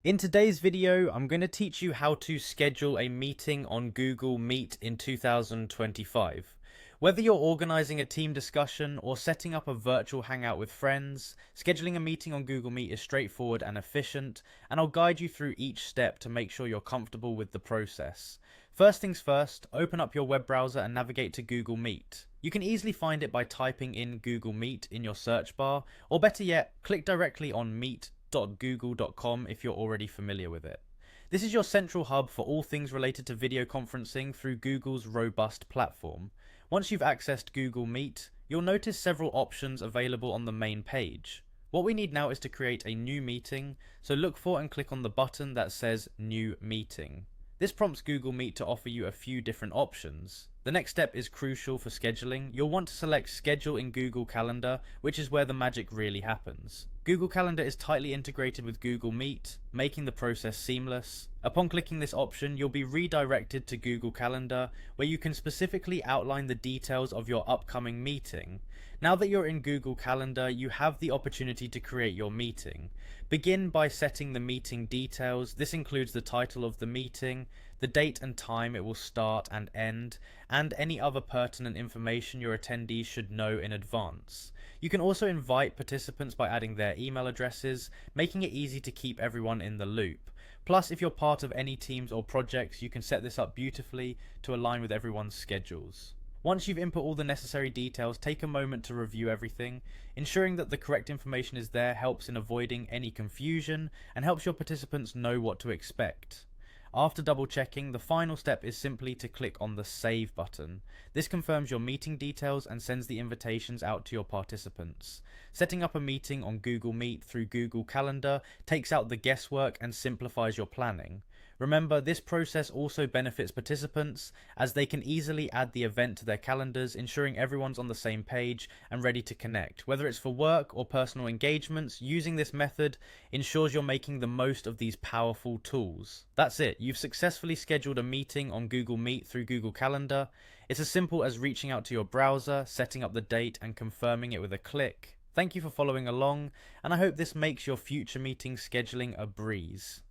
In today's video, I'm going to teach you how to schedule a meeting on Google Meet in 2025. Whether you're organizing a team discussion or setting up a virtual hangout with friends, scheduling a meeting on Google Meet is straightforward and efficient, and I'll guide you through each step to make sure you're comfortable with the process. First things first, open up your web browser and navigate to Google Meet. You can easily find it by typing in Google Meet in your search bar, or better yet, click directly on meet.google.com if you're already familiar with it. This is your central hub for all things related to video conferencing through Google's robust platform. Once you've accessed Google Meet, you'll notice several options available on the main page. What we need now is to create a new meeting, so look for and click on the button that says New Meeting. This prompts Google Meet to offer you a few different options. The next step is crucial for scheduling. You'll want to select Schedule in Google Calendar, which is where the magic really happens. Google Calendar is tightly integrated with Google Meet, making the process seamless. Upon clicking this option, you'll be redirected to Google Calendar, where you can specifically outline the details of your upcoming meeting. Now that you're in Google Calendar, you have the opportunity to create your meeting. Begin by setting the meeting details. This includes the title of the meeting, the date and time it will start and end, and any other pertinent information your attendees should know in advance. You can also invite participants by adding their email addresses, making it easy to keep everyone in the loop. Plus, if you're part of any teams or projects, you can set this up beautifully to align with everyone's schedules. Once you've input all the necessary details, take a moment to review everything. Ensuring that the correct information is there helps in avoiding any confusion and helps your participants know what to expect. After double checking, the final step is simply to click on the Save button. This confirms your meeting details and sends the invitations out to your participants. Setting up a meeting on Google Meet through Google Calendar takes out the guesswork and simplifies your planning. Remember, this process also benefits participants as they can easily add the event to their calendars, ensuring everyone's on the same page and ready to connect. Whether it's for work or personal engagements, using this method ensures you're making the most of these powerful tools. That's it, you've successfully scheduled a meeting on Google Meet through Google Calendar. It's as simple as reaching out to your browser, setting up the date, and confirming it with a click. Thank you for following along, and I hope this makes your future meeting scheduling a breeze.